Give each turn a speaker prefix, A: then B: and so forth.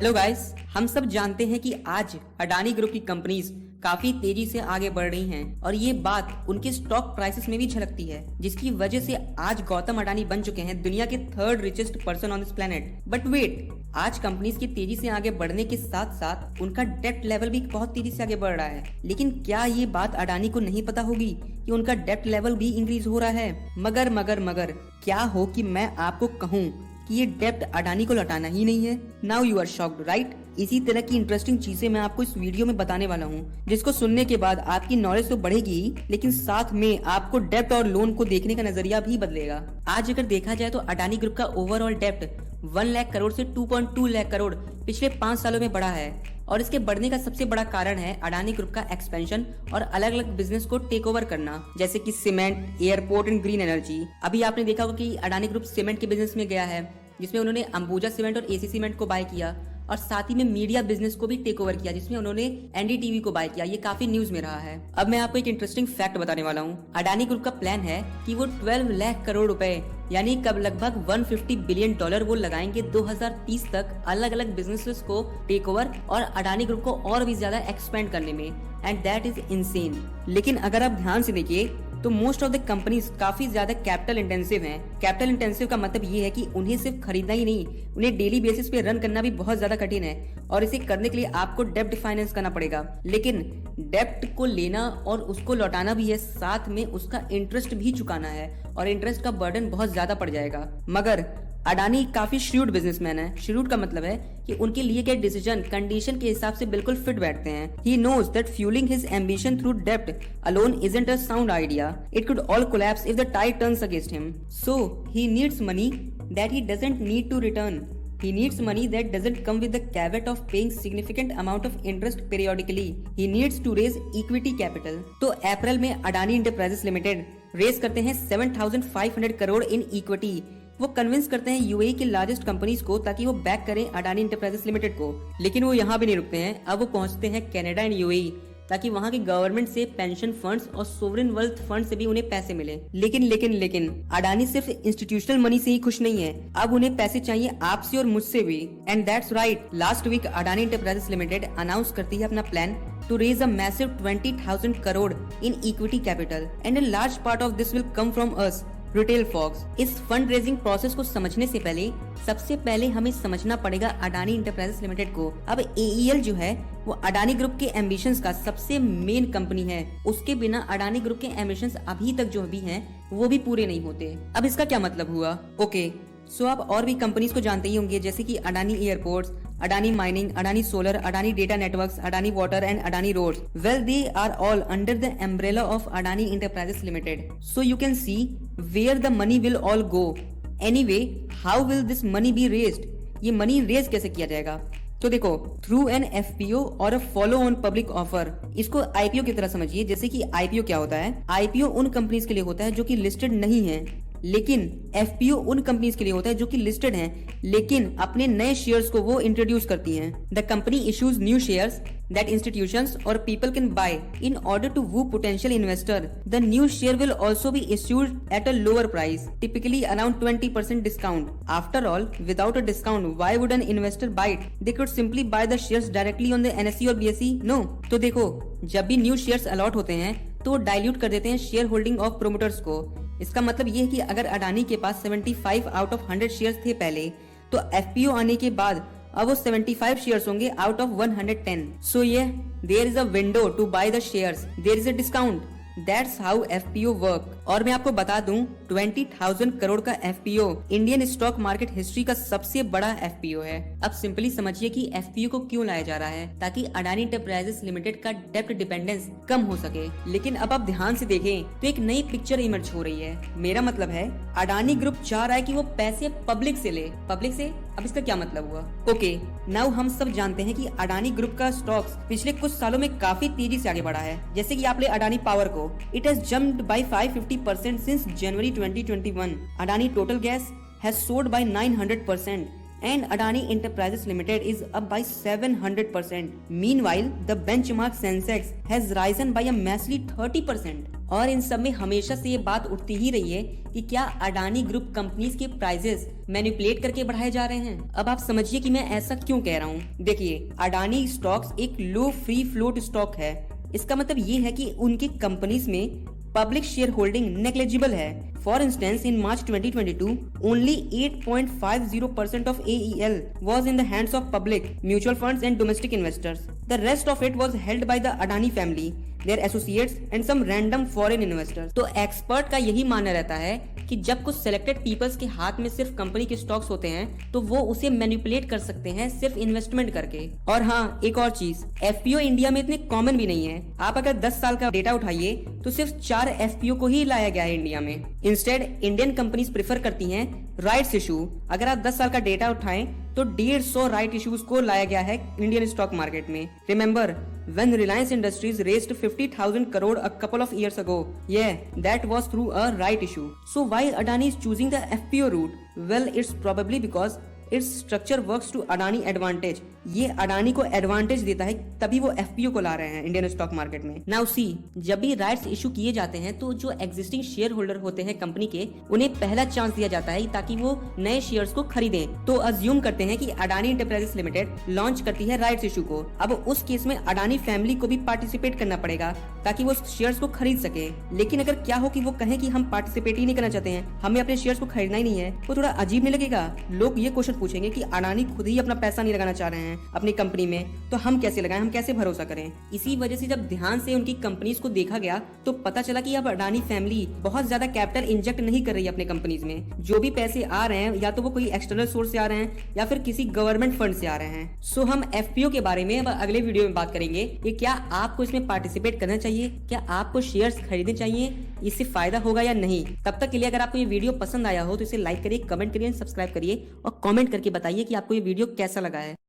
A: Hello guys, हम सब जानते हैं कि आज अडानी ग्रुप की कंपनीज काफी तेजी से आगे बढ़ रही हैं और ये बात उनके स्टॉक प्राइसेस में भी झलकती है, जिसकी वजह से आज गौतम अडानी बन चुके हैं दुनिया के third richest person on this planet. But wait, आज कंपनीज की तेजी से आगे बढ़ने के साथ साथ उनका डेप्ट लेवल भी बहुत तेजी से आगे बढ़ रहा है। लेकिन क्या ये बात अडानी को नहीं पता होगी कि उनका डेप्ट लेवल भी इंक्रीज हो रहा है? मगर क्या हो कि मैं आपको कहूँ कि ये डेप्ट अडानी को लौटाना ही नहीं है। Now you are shocked, right? इसी तरह की इंटरेस्टिंग चीजें मैं आपको इस वीडियो में बताने वाला हूँ, जिसको सुनने के बाद आपकी नॉलेज तो बढ़ेगी, लेकिन साथ में आपको डेप्ट और लोन को देखने का नजरिया भी बदलेगा। आज अगर देखा जाए तो अडानी ग्रुप का ओवरऑल डेप्ट 1 लाख करोड़ से 2.2 लाख करोड़ पिछले 5 सालों में बढ़ा है और इसके बढ़ने का सबसे बड़ा कारण है अडानी ग्रुप का एक्सपेंशन और अलग अलग बिजनेस को टेक ओवर करना, जैसे कि cement, airport and green energy. अभी आपने देखा होगा कि अडानी ग्रुप सीमेंट के बिजनेस में गया है, जिसमें उन्होंने अंबुजा सीमेंट और एसी सीमेंट को बाय किया और साथ ही में मीडिया बिजनेस को भी टेक ओवर किया, जिसमें उन्होंने एनडीटीवी को बाय किया। ये काफी न्यूज में रहा है। अब मैं आपको एक इंटरेस्टिंग फैक्ट बताने वाला हूँ। अडानी ग्रुप का प्लान है कि वो 12 लाख करोड़ रुपए यानी कब लगभग 150 बिलियन डॉलर वो लगाएंगे 2030 तक अलग अलग बिजनेसेस को टेक ओवर और अडानी ग्रुप को और भी ज्यादा एक्सपेंड करने में, एंड दैट इज इनसेन। लेकिन अगर आप ध्यान से देखिए तो मोस्ट ऑफ द कंपनीज काफी ज्यादा कैपिटल इंटेंसिव हैं। कैपिटल इंटेंसिव का मतलब ये है कि उन्हें सिर्फ खरीदना ही नहीं, उन्हें डेली बेसिस पे रन करना भी बहुत ज्यादा कठिन है और इसे करने के लिए आपको डेप्ट फाइनेंस करना पड़ेगा। लेकिन डेप्ट को लेना और उसको लौटाना भी है, साथ में उसका इंटरेस्ट भी चुकाना है और इंटरेस्ट का बर्डन बहुत ज्यादा पड़ जाएगा। मगर अडानी काफी श्रूड बिजनेसमैन है। श्रूड का मतलब है कि उनके लिए गए डिसीजन कंडीशन के हिसाब से बिल्कुल फिट बैठते हैं। He knows that fueling his ambition through debt alone isn't a sound idea. It could all collapse if the tide turns against him. So he needs money that he doesn't need to return. He needs money that doesn't come with the caveat of paying significant amount of interest periodically. He needs to raise equity capital. तो अप्रैल में Adani enterprises limited raise करते हैं 7,500 crore in equity. वो convince करते हैं UAE की largest companies को ताकि वो बैक करें अडानी इंटरप्राइजेस लिमिटेड को। लेकिन वो यहाँ भी नहीं रुकते हैं, अब वो पहुंचते हैं कनाडा एंड यूएई ताकि वहाँ की गवर्नमेंट से पेंशन फंड्स और सोवरेन वेल्थ फंड से भी उन्हें पैसे मिले। लेकिन अडानी सिर्फ इंस्टीट्यूशनल मनी से ही खुश नहीं है, अब उन्हें पैसे चाहिए आपसे और मुझसे भी। And that's right, last week Adani enterprises limited announce करती है अपना plan to raise a massive 20,000 crore in equity capital and a large part of this will come from us retail folks. इस फंड रेजिंग प्रोसेस को समझने से पहले सबसे पहले हमें समझना पड़ेगा अडानी इंटरप्राइजेस लिमिटेड को। अब एईएल जो है वो अडानी ग्रुप के एम्बिशंस का सबसे मेन कंपनी है। उसके बिना अडानी ग्रुप के एम्बिशंस अभी तक जो भी हैं वो भी पूरे नहीं होते। अब इसका क्या मतलब हुआ? ओके, सो आप और भी कंपनीज को जानते ही होंगे, जैसे कि Adani airports, Adani mining, Adani solar, Adani data networks, Adani water and Adani roads. Well, they are all under the umbrella of Adani enterprises limited. So you can see where the money will all go. Anyway, how will this money be raised? ये money raise कैसे किया जाएगा? तो देखो, through an FPO और a follow on public offer. इसको IPO की तरह समझिए। जैसे कि आईपीओ क्या होता है? आईपीओ उन कंपनीज के लिए होता है जो कि लिस्टेड नहीं है, लेकिन एफपीओ उन कंपनीज के लिए होता है जो कि लिस्टेड हैं, लेकिन अपने नए शेयर्स को वो इंट्रोड्यूस करती हैं। The company issues new shares that institutions or people can buy in order to woo potential investor. The new share will also be issued at a lower price, typically around 20% discount. After all, without a discount, why would an investor buy it? They could simply buy the shares directly on the NSE or BSE. No. तो देखो, जब भी new shares allot होते हैं तो dilute कर देते हैं शेयर होल्डिंग ऑफ प्रोमोटर्स को। इसका मतलब ये है कि अगर अडानी के पास 75 आउट ऑफ 100 शेयर्स थे पहले, तो एफपीओ आने के बाद अब वो 75 शेयर्स होंगे आउट ऑफ 110। सो ये there is a window to buy the shares, there is a discount. That's how FPO work. और मैं आपको बता दूं, 20,000 करोड़ का FPO Indian stock market history का सबसे बड़ा एफपीओ है। अब सिंपली समझिए कि एफपीओ को क्यों लाया जा रहा है, ताकि अडानी इंटरप्राइजेस लिमिटेड का डेप्ट डिपेंडेंस कम हो सके। लेकिन अब आप ध्यान से देखें तो एक नई पिक्चर इमर्ज हो रही है। मेरा मतलब है अडानी ग्रुप चाह रहा है कि वो पैसे पब्लिक से ले। पब्लिक से? अब इसका क्या मतलब हुआ? ओके, नाउ हम सब जानते हैं कि अडानी ग्रुप का स्टॉक्स पिछले कुछ सालों में काफी तेजी से आगे बढ़ा है। जैसे कि आप ले अडानी पावर को, it has jumped by 550% since January 2021. Adani Total Gas has soared by 900%. and Adani Enterprises Limited is up by 700%. Meanwhile, the benchmark Sensex has risen by a measly 30%. और इन सब में हमेशा से ये बात उठती ही रही है कि क्या अडानी ग्रुप कंपनीज के प्राइसेस मैनिपुलेट करके बढ़ाए जा रहे हैं। अब आप समझिए कि मैं ऐसा क्यों कह रहा हूँ। देखिए, अडानी स्टॉक्स एक लो फ्री फ्लोट स्टॉक है। इसका मतलब ये है कि उनकी कंपनीज में पब्लिक शेयर होल्डिंग नेग्लिजिबल है। For instance, in March 2022, only 8.50% of AEL was in the hands of public, mutual funds and domestic investors. The rest of it was held by the Adani family, their associates and some random foreign investors. तो expert का यही मानना रहता है कि जब कुछ selected peoples के हाथ में सिर्फ कंपनी के स्टॉक्स होते हैं तो वो उसे मैनिपुलेट कर सकते हैं सिर्फ इन्वेस्टमेंट करके। और हाँ, एक और चीज, एफपीओ इंडिया में इतने कॉमन भी नहीं है। आप अगर 10 साल का डेटा उठाइए तो सिर्फ 4 एफपीओ को ही लाया गया है इंडिया में। इंस्टेड इंडियन कंपनीज प्रेफर करती हैं राइट्स इशू। अगर आप 10 साल का डेटा उठाएं तो 150 राइट इश्यूज को लाया गया है इंडियन स्टॉक मार्केट में। Remember when Reliance Industries raised 50,000 crore a couple of years ago, yeah, that was through a right issue. So why Adani is choosing the FPO route? Well, it's probably because its structure works to Adani advantage. ये अडानी को advantage देता है, तभी वो FPO को ला रहे हैं Indian stock market में। नाउ सी, जब भी राइट्स इशू किए जाते हैं तो जो एग्जिस्टिंग शेयर होल्डर होते हैं कंपनी के, उन्हें पहला चांस दिया जाता है ताकि वो नए शेयर्स को खरीदें। तो अज्यूम करते हैं कि अडानी एंटरप्राइजेस लिमिटेड लॉन्च करती है राइट्स इशू को। अब उस केस में अडानी फैमिली को भी पार्टिसिपेट करना पड़ेगा ताकि वो शेयर्स को खरीद सके। लेकिन अगर क्या हो कि वो कहें कि हम पार्टिसिपेट ही नहीं करना चाहते हैं, हमें अपने शेयर्स को खरीदना ही नहीं है, वो थोड़ा अजीब नहीं लगेगा। लोग ये क्वेश्चन पूछेंगे कि अडानी खुद ही अपना पैसा नहीं लगाना चाह रहे हैं अपनी कंपनी में, तो हम कैसे लगाएं, हम कैसे भरोसा करें। इसी वजह से जब ध्यान से उनकी कंपनीज को देखा गया तो पता चला कि अब अडानी फैमिली बहुत ज्यादा कैपिटल इंजेक्ट नहीं कर रही है अपने कंपनीज में। जो भी पैसे आ रहे हैं या तो वो कोई एक्सटर्नल सोर्स से आ रहे हैं या फिर किसी गवर्नमेंट फंड से आ रहे हैं। सो हम एफपीओ के बारे में अब अगले वीडियो में बात करेंगे कि क्या आपको इसमें पार्टिसिपेट करना चाहिए, क्या आपको शेयर्स खरीदने चाहिए, इससे फायदा होगा या नहीं। तब तक के लिए अगर आपको ये वीडियो पसंद आया हो तो इसे लाइक करिए, कमेंट करिए, सब्सक्राइब करिए और कमेंट करके बताइए कि आपको ये वीडियो कैसा लगा है।